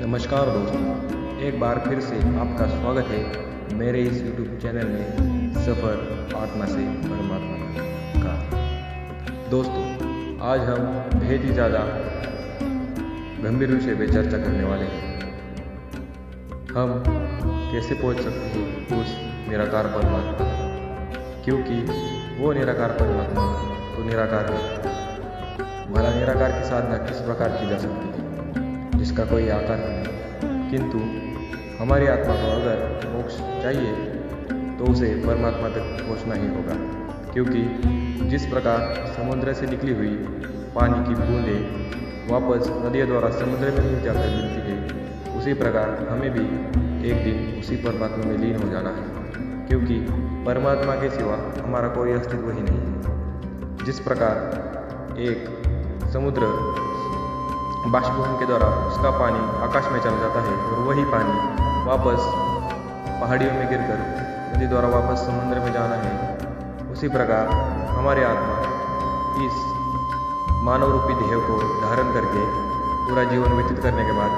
नमस्कार दोस्तों, एक बार फिर से आपका स्वागत है मेरे इस YouTube चैनल में सफ़र आत्मा से परमात्मा का। दोस्तों, आज हम बेहद ही ज़्यादा गंभीर विषय पे चर्चा करने वाले हैं। हम कैसे पहुंच सकते हैं उस निराकार परमात्मा तक, क्योंकि वो निराकार परमात्मा तो निराकार है। भला निराकार की साधना किस प्रकार की जा सकती है जिसका कोई आकार नहीं, किंतु हमारी आत्मा को अगर मोक्ष चाहिए तो उसे परमात्मा तक पहुंचना ही होगा। क्योंकि जिस प्रकार समुद्र से निकली हुई पानी की बूंदें वापस नदियों द्वारा समुद्र में ही जाकर मिलती है, उसी प्रकार हमें भी एक दिन उसी परमात्मा में लीन हो जाना है। क्योंकि परमात्मा के सिवा हमारा कोई अस्तित्व ही नहीं है। जिस प्रकार एक समुद्र बाष्पीभवन के द्वारा उसका पानी आकाश में चला जाता है और वही पानी वापस पहाड़ियों में गिरकर नदी द्वारा वापस समुद्र में जाना है, उसी प्रकार हमारे आत्मा इस मानव रूपी देह को धारण करके पूरा जीवन व्यतीत करने के बाद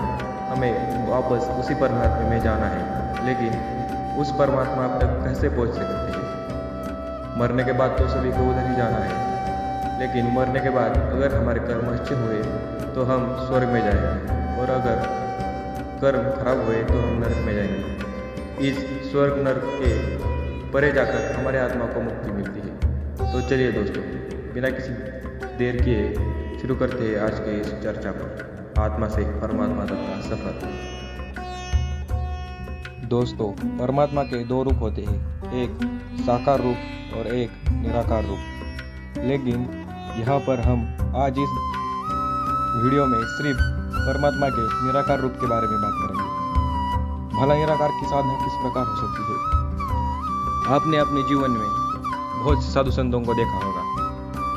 हमें वापस उसी परमात्मा में जाना है। लेकिन उस परमात्मा तक कैसे पहुंच सकते हैं? मरने के बाद तो सभी को उधर ही जाना है, लेकिन मरने के बाद अगर हमारे कर्म अच्छे हुए तो हम स्वर्ग में जाएंगे, और अगर कर्म खराब हुए तो हम नरक में जाएंगे। इस स्वर्ग नरक के परे जाकर हमारे आत्मा को मुक्ति मिलती है। तो चलिए दोस्तों, बिना किसी देर किए शुरू करते हैं आज के इस चर्चा पर, आत्मा से परमात्मा तक का सफर। दोस्तों, परमात्मा के दो रूप होते हैं, एक साकार रूप और एक निराकार रूप। लेकिन यहाँ पर हम आज इस वीडियो में सिर्फ परमात्मा के निराकार रूप के बारे में बात करेंगे। भला निराकार की साधना किस प्रकार हो सकती है? आपने अपने जीवन में बहुत से साधु संतों को देखा होगा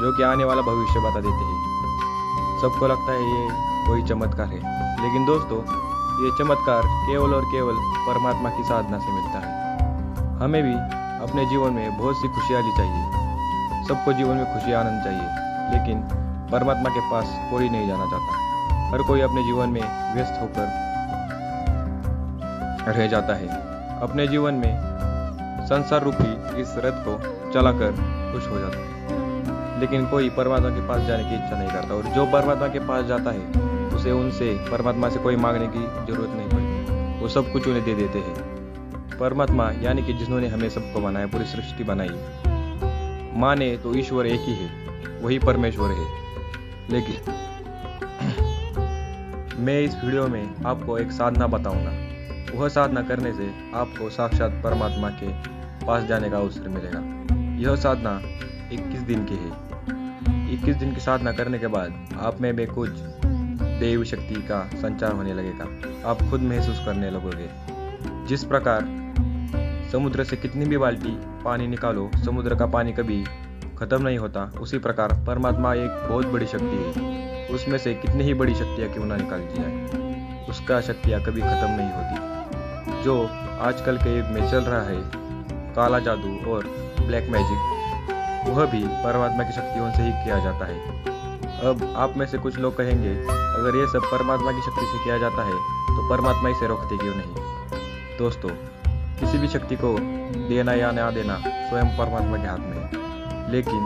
जो कि आने वाला भविष्य बता देते हैं। सबको लगता है ये कोई चमत्कार है, लेकिन दोस्तों ये चमत्कार केवल और केवल परमात्मा की साधना से मिलता है। हमें भी अपने जीवन में बहुत सी खुशहाली चाहिए, सबको जीवन में खुशी आनंद चाहिए, लेकिन परमात्मा के पास कोई नहीं जाना चाहता। हर कोई अपने जीवन में व्यस्त होकर रह जाता है, अपने जीवन में संसार रूपी इस रथ को चलाकर खुश हो जाता है। लेकिन कोई परमात्मा के पास जाने की इच्छा नहीं करता, और जो परमात्मा के पास जाता है उसे उनसे परमात्मा से कोई मांगने की जरूरत नहीं पड़ती, वो सब कुछ उन्हें दे देते हैं। परमात्मा यानी कि जिन्होंने हमें सबको बनाया, पूरी सृष्टि बनाई, माने तो ईश्वर एक ही है, वही परमेश्वर है। लेकिन मैं इस वीडियो में आपको एक साधना बताऊंगा। वह साधना करने से आपको साक्षात परमात्मा के पास जाने का अवसर मिलेगा। यह साधना 21 दिन की है। 21 दिन की साधना करने के बाद आप में भी कुछ दैवी शक्ति का संचार होने लगेगा। आप खुद महसूस करने लगोगे। जिस प्रकार समुद्र से कितनी भी बाल्टी पानी निकालो, समुद्र का पानी कभी खत्म नहीं होता, उसी प्रकार परमात्मा एक बहुत बड़ी शक्ति है। उसमें से कितनी ही बड़ी शक्तियाँ क्यों ना निकाल दी जाए, उसका शक्तियाँ कभी खत्म नहीं होती। जो आजकल के युग में चल रहा है, काला जादू और ब्लैक मैजिक, वह भी परमात्मा की शक्तियों से ही किया जाता है। अब आप में से कुछ लोग कहेंगे, अगर ये सब परमात्मा की शक्ति से किया जाता है तो परमात्मा इसे रोकते क्यों नहीं? दोस्तों, किसी भी शक्ति को देना या ना देना स्वयं परमात्मा के हाथ में है, लेकिन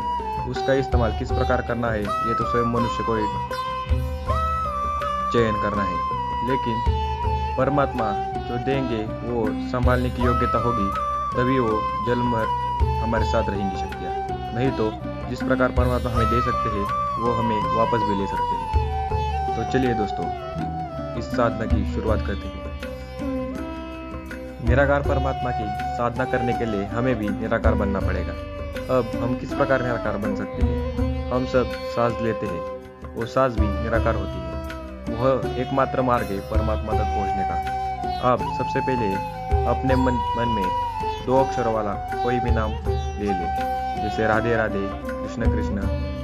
उसका इस्तेमाल किस प्रकार करना है ये तो स्वयं मनुष्य को चयन करना है। लेकिन परमात्मा जो देंगे वो संभालने की योग्यता होगी, तभी वो जन्म भर हमारे साथ रहेंगी शक्तियाँ। नहीं तो जिस प्रकार परमात्मा हमें दे सकते हैं वो हमें वापस भी ले सकते हैं। तो चलिए दोस्तों, इस साधना की शुरुआत करते हैं। निराकार परमात्मा की साधना करने के लिए हमें भी निराकार बनना पड़ेगा। अब हम किस प्रकार निराकार बन सकते हैं? हम सब सांस लेते हैं, वो सांस भी निराकार होती है। वह एकमात्र मार्ग है परमात्मा तक पहुंचने का। आप सबसे पहले अपने मन में 2 अक्षरों वाला कोई भी नाम ले लें, जैसे राधे राधे, कृष्ण कृष्ण,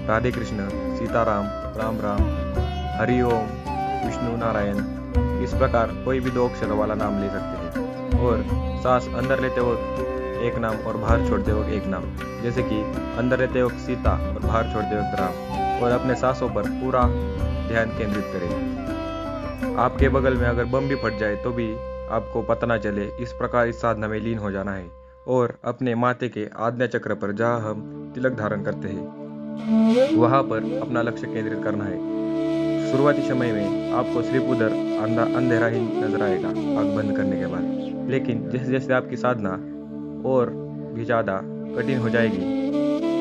राधे कृष्ण, सीताराम, राम राम, हरि ओम, विष्णु नारायण। इस प्रकार कोई भी 2 अक्षरों वाला नाम ले सकते हैं, और सांस अंदर लेते वक्त एक नाम और बाहर छोड़ते वक्त एक नाम, जैसे कि अंदर लेते वक्त सीता और बाहर छोड़ते वक्त राम, और अपने सांसों पर पूरा ध्यान केंद्रित करें। आपके बगल में अगर बम भी फट जाए तो भी आपको पता ना चले। इस प्रकार इस साधना में लीन हो जाना है और अपने माथे के आज्ञा चक्र पर जहाँ हम तिलक धारण करते हैं वहाँ पर अपना लक्ष्य केंद्रित करना है। शुरुआती समय में आपको सिर्फ उधर अंधेरा ही नजर आएगा आँख बंद करने के बाद, लेकिन जैसे जैसे आपकी साधना और भी ज़्यादा कठिन हो जाएगी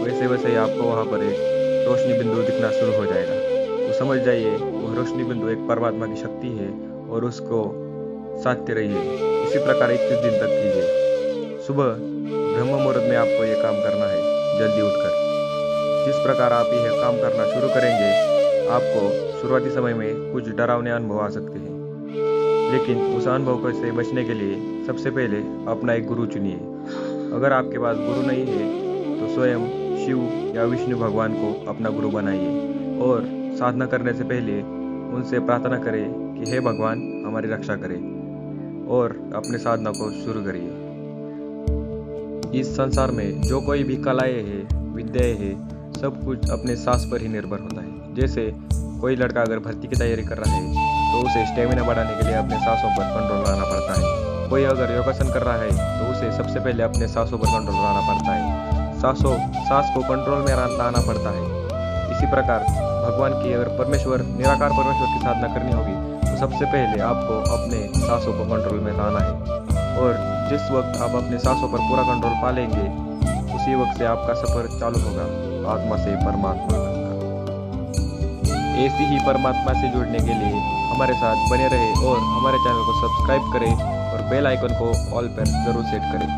वैसे वैसे ही आपको वहाँ पर एक रोशनी बिंदु दिखना शुरू हो जाएगा। तो समझ जाइए वह रोशनी बिंदु एक परमात्मा की शक्ति है और उसको साधते रहिए। इसी प्रकार 21 दिन तक कीजिए। सुबह ब्रह्म मुहूर्त में आपको ये काम करना है जल्दी उठकर। जिस प्रकार आप यह काम करना शुरू करेंगे आपको शुरुआती समय में कुछ डरावने अनुभव आ सकते हैं, लेकिन उस अनुभव से बचने के लिए सबसे पहले अपना एक गुरु चुनिए। अगर आपके पास गुरु नहीं है तो स्वयं शिव या विष्णु भगवान को अपना गुरु बनाइए और साधना करने से पहले उनसे प्रार्थना करें कि हे भगवान हमारी रक्षा करें और अपने साधना को शुरू करिए। इस संसार में जो कोई भी कलाएं हैं, विद्याएं हैं, सब कुछ अपने सांस पर ही निर्भर होता है। जैसे कोई लड़का अगर भर्ती की तैयारी कर रहा है तो उसे स्टेमिना बढ़ाने के लिए अपने सांसों पर कंट्रोल लाना पड़ता है। कोई अगर योगासन कर रहा है तो उसे सबसे पहले अपने सांसों पर कंट्रोल लाना पड़ता है। सांस को कंट्रोल में लाना पड़ता है। इसी प्रकार भगवान की अगर निराकार परमेश्वर की साधना करनी होगी तो सबसे पहले आपको अपने सांसों को कंट्रोल में लाना है। और जिस वक्त आप अपने सांसों पर पूरा कंट्रोल पा लेंगे उसी वक्त से आपका सफर चालू होगा आत्मा से परमात्मा तक का। ऐसी ही परमात्मा से जुड़ने के लिए हमारे साथ बने रहे और हमारे चैनल को सब्सक्राइब करें और बेल आइकन को ऑल पर जरूर सेट करें।